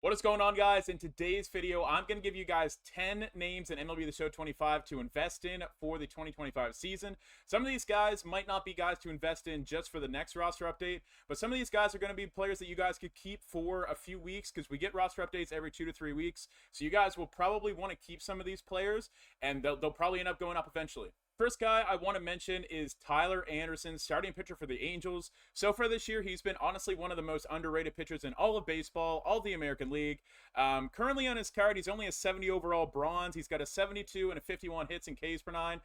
What is going on, guys? In today's video, I'm going to give you guys 10 names in MLB The Show 25 to invest in for the 2025 season. Some of these guys might not be guys to invest in just for the next roster update, but some of these guys are going to be players that you guys could keep for a few weeks because we get roster updates every 2 to 3 weeks. So you guys will probably want to keep some of these players, and they'll probably end up going up eventually. First guy I want to mention is Tyler Anderson, starting pitcher for the Angels. So far this year, he's been honestly one of the most underrated pitchers in all of baseball, all of the American League. Currently on his card, he's only a 70 overall bronze. He's got a 72 and a 51 hits and Ks per nine.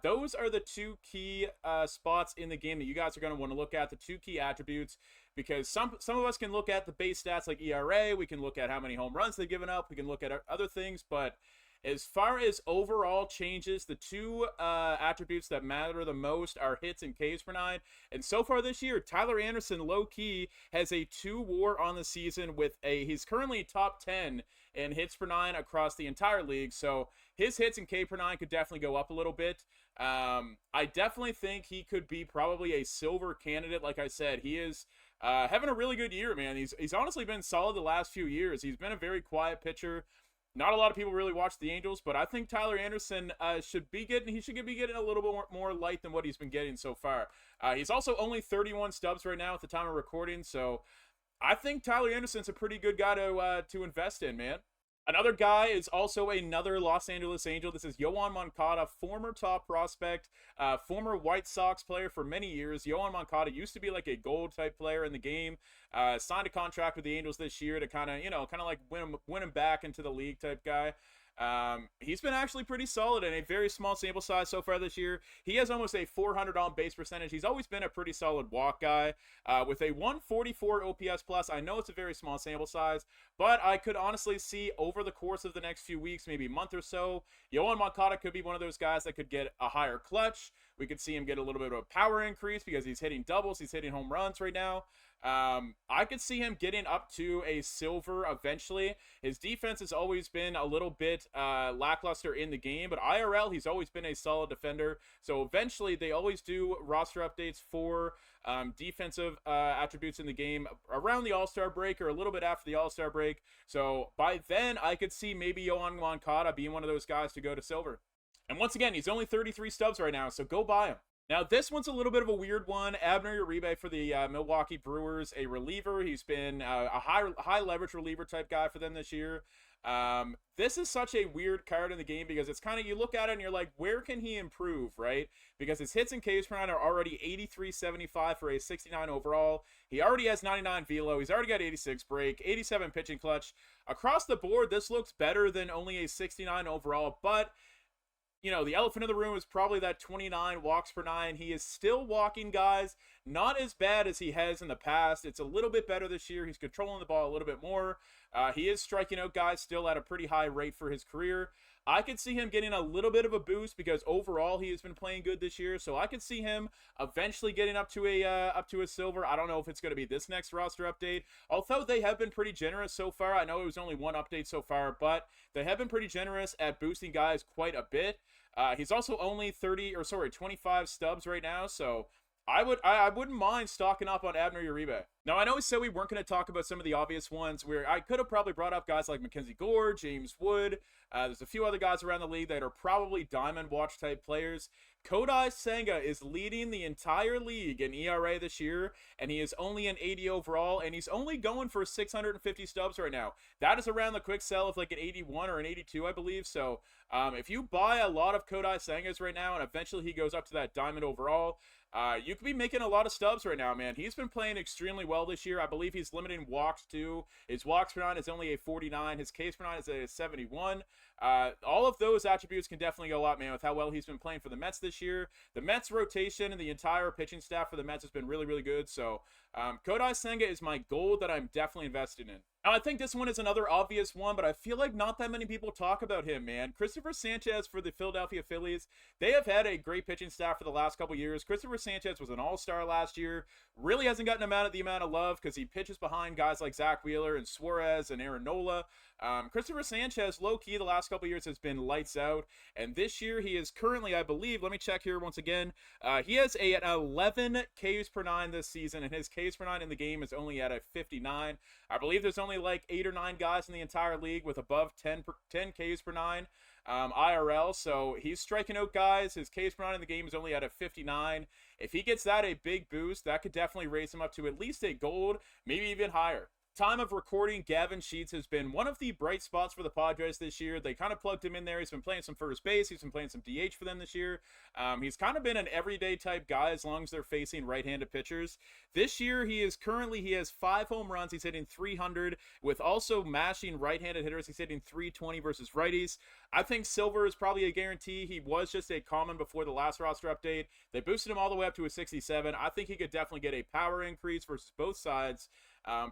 Those are the two key spots in the game that you guys are going to want to look at, the two key attributes, because some of us can look at the base stats like ERA, we can look at how many home runs they've given up, we can look at other things, but as far as overall changes, the two attributes that matter the most are hits and Ks per nine. And so far this year, Tyler Anderson, low-key, has a 2 WAR on the season with he's currently top 10 in hits per nine across the entire league. So his hits and K per nine could definitely go up a little bit. I definitely think he could be probably a silver candidate. Like I said, he is having a really good year, man. He's honestly been solid the last few years. He's been a very quiet pitcher. Not a lot of people really watch the Angels, but I think Tyler Anderson should be getting a little bit more light than what he's been getting so far. He's also only 31 stubs right now at the time of recording, so I think Tyler Anderson's a pretty good guy to invest in, man. Another guy is also another Los Angeles Angel. This is Yoan Moncada, former top prospect, former White Sox player for many years. Yoan Moncada used to be like a gold type player in the game. Signed a contract with the Angels this year to kind of like win him back into the league type guy. He's been actually pretty solid in a very small sample size so far this year. He has almost a 400 on base percentage. He's always been a pretty solid walk guy, with a 144 OPS plus. I know it's a very small sample size, but I could honestly see over the course of the next few weeks, maybe a month or so, Yoan Moncada could be one of those guys that could get a higher clutch. We could see him get a little bit of a power increase because he's hitting doubles, he's hitting home runs right now. I could see him getting up to a silver eventually. His defense has always been a little bit lackluster in the game, but IRL, he's always been a solid defender. So eventually, they always do roster updates for defensive attributes in the game around the All-Star break or a little bit after the All-Star break. So by then, I could see maybe Yoan Moncada being one of those guys to go to silver. And once again, he's only 33 stubs right now, so go buy him. Now, this one's a little bit of a weird one. Abner Urias for the Milwaukee Brewers, a reliever. He's been a high leverage reliever type guy for them this year. This is such a weird card in the game because it's kind of, you look at it and you're like, where can he improve, right? Because his hits and Ks per nine are already 83.75 for a 69 overall. He already has 99 velo. He's already got 86 break, 87 pitching clutch. Across the board, this looks better than only a 69 overall, but you know, the elephant in the room is probably that 29 walks per nine. He is still walking guys, not as bad as he has in the past. It's a little bit better this year. He's controlling the ball a little bit more. He is striking out guys still at a pretty high rate for his career. I could see him getting a little bit of a boost because overall he has been playing good this year. So I could see him eventually getting up to a silver. I don't know if it's going to be this next roster update. Although they have been pretty generous so far. I know it was only one update so far, but they have been pretty generous at boosting guys quite a bit. He's also only 25 stubs right now, so I wouldn't mind stocking up on Abner Urias. Now, I know we said we weren't going to talk about some of the obvious ones where I could have probably brought up guys like Mackenzie Gore, James Wood. There's a few other guys around the league that are probably diamond watch type players. Kodi Smyly is leading the entire league in ERA this year, and he is only an 80 overall, and he's only going for 650 stubs right now. That is around the quick sell of like an 81 or an 82, I believe. So if you buy a lot of Kodi Smyly right now, and eventually he goes up to that diamond overall, you could be making a lot of stubs right now, man. He's been playing extremely well this year. I believe he's limiting walks too. His walks per nine is only a 49. His Ks per nine is a 71. All of those attributes can definitely go up, man, with how well he's been playing for the Mets this year. The Mets rotation and the entire pitching staff for the Mets has been really, really good. So Kodi Smyly is my gold that I'm definitely invested in. Now, I think this one is another obvious one, but I feel like not that many people talk about him, man. Christopher Sanchez for the Philadelphia Phillies. They have had a great pitching staff for the last couple years. Christopher Sanchez was an all-star last year. Really hasn't gotten the amount of love because he pitches behind guys like Zach Wheeler and Suarez and Aaron Nola. Christopher Sanchez, low-key, the last couple years has been lights out. And this year he is currently, I believe, let me check here once again. He has an 11 Ks per nine this season, and his Ks per nine in the game is only at a 59. I believe there's only only like 8 or 9 guys in the entire league with above 10 Ks per 9 IRL, so he's striking out guys. His Ks per 9 in the game is only at a 59. If he gets that a big boost, that could definitely raise him up to at least a gold, maybe even higher. Time of recording, Gavin Sheets has been one of the bright spots for the Padres this year. They kind of plugged him in there. He's been playing some first base. He's been playing some DH for them this year. He's kind of been an everyday type guy as long as they're facing right-handed pitchers. This year, he has 5 home runs. He's hitting 300 with also mashing right-handed hitters. He's hitting 320 versus righties. I think silver is probably a guarantee. He was just a common before the last roster update. They boosted him all the way up to a 67. I think he could definitely get a power increase versus both sides.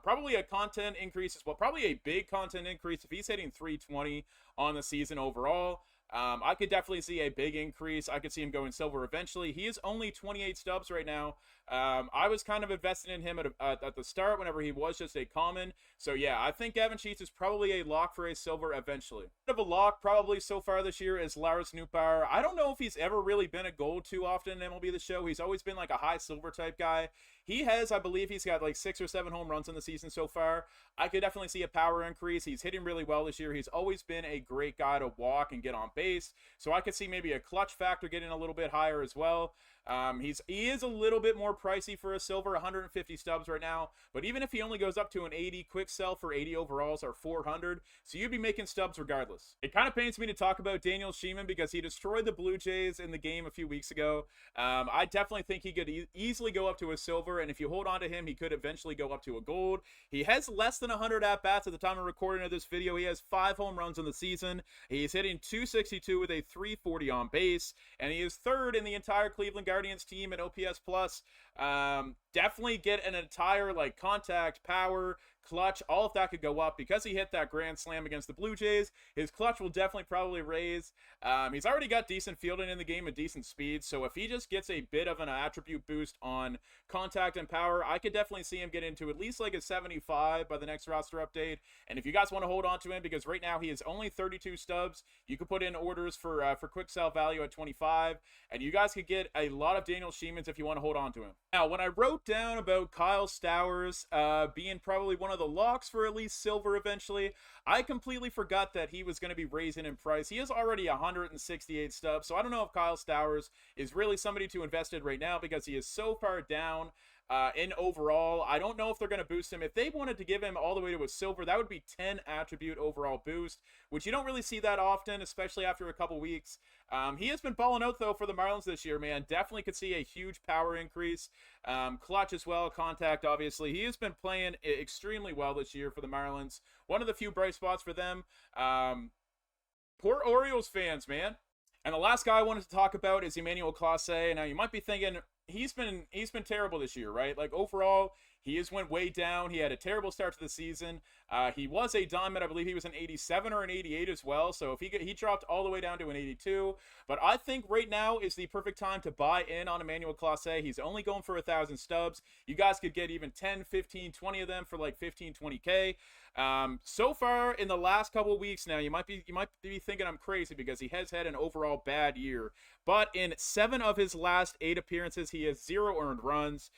Probably a content increase as well. Probably a big content increase if he's hitting 320 on the season overall. I could definitely see a big increase. I could see him going silver eventually. He is only 28 stubs right now. I was kind of invested in him at the start whenever he was just a common. So yeah, I think Gavin Sheets is probably a lock for a silver eventually. Bit of a lock probably so far this year is Lars Nupar. I don't know if he's ever really been a gold too often in MLB The Show. He's always been like a high silver type guy. He has, I believe he's got like 6 or 7 home runs in the season so far. I could definitely see a power increase. He's hitting really well this year. He's always been a great guy to walk and get on base. So I could see maybe a clutch factor getting a little bit higher as well. He is a little bit more pricey for a silver, 150 stubs right now. But even if he only goes up to an 80, quick sell for 80 overalls are 400. So you'd be making stubs regardless. It kind of pains me to talk about Daniel Shean because he destroyed the Blue Jays in the game a few weeks ago. I definitely think he could easily go up to a silver, and if you hold on to him, he could eventually go up to a gold. He has less than 100 at-bats at the time of recording of this video. He has 5 home runs in the season. He's hitting 262 with a 340 on base, and he is 3rd in the entire Cleveland Guardians team in OPS plus. Definitely get an entire like contact, power, clutch, all of that could go up because he hit that grand slam against the Blue Jays. His clutch will definitely probably raise. He's already got decent fielding in the game and decent speed, so if he just gets a bit of an attribute boost on contact and power, I could definitely see him get into at least like a 75 by the next roster update. And if you guys want to hold on to him, because right now he is only 32 stubs, you could put in orders for quick sell value at 25, and you guys could get a lot of Daniel Sheamans if you want to hold on to him. Now, when I wrote down about Kyle Stowers being probably one of the locks for at least silver eventually, I completely forgot that he was going to be raising in price. He is already 168 stubs, so I don't know if Kyle Stowers is really somebody to invest in right now because he is so far down in overall. I don't know if they're going to boost him. If they wanted to give him all the way to a silver, that would be 10 attribute overall boost, which you don't really see that often, especially after a couple weeks. He has been balling out, though, for the Marlins this year, man. Definitely could see a huge power increase. Clutch as well, contact, obviously. He has been playing extremely well this year for the Marlins. One of the few bright spots for them. Poor Orioles fans, man. And the last guy I wanted to talk about is Emanuel Corpas. Now, you might be thinking, he's been terrible this year, right? Like, overall, he has went way down. He had a terrible start to the season. He was a diamond. I believe he was an 87 or an 88 as well. So if he dropped all the way down to an 82. But I think right now is the perfect time to buy in on Emanuel Corpas. He's only going for 1,000 stubs. You guys could get even 10, 15, 20 of them for like 15, 20K. So far in the last couple of weeks now, you might be thinking I'm crazy because he has had an overall bad year. But in 7 of his last 8 appearances, he has 0 earned runs.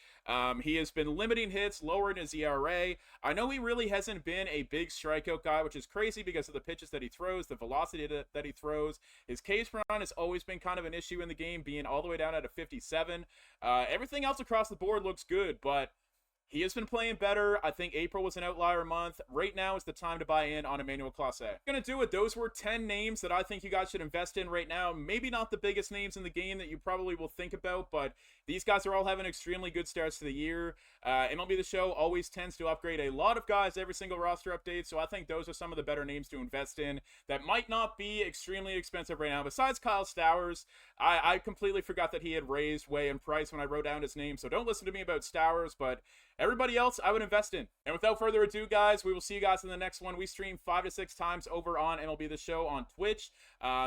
He has been limiting hits, lowering his ERA. I know he really hasn't been a big strikeout guy, which is crazy because of the pitches that he throws, the velocity that he throws. His Ks per nine has always been kind of an issue in the game, being all the way down at a 57. Everything else across the board looks good, but he has been playing better. I think April was an outlier month. Right now is the time to buy in on Emanuel Corpas. Gonna do it. Those were 10 names that I think you guys should invest in right now. Maybe not the biggest names in the game that you probably will think about, but these guys are all having extremely good starts to the year. MLB The Show always tends to upgrade a lot of guys every single roster update, so I think those are some of the better names to invest in that might not be extremely expensive right now. Besides Kyle Stowers, I completely forgot that he had raised way in price when I wrote down his name, so don't listen to me about Stowers, but everybody else I would invest in. And without further ado, guys, we will see you guys in the next one. We stream 5 to 6 times over on MLB The Show on Twitch.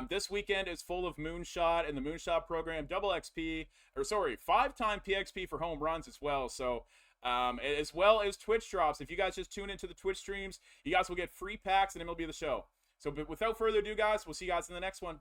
This weekend is full of Moonshot and the Moonshot program, double XP, or sorry, 5-time PXP for home runs as well. So as well as Twitch drops. If you guys just tune into the Twitch streams, you guys will get free packs and MLB The Show. So but without further ado, guys, we'll see you guys in the next one.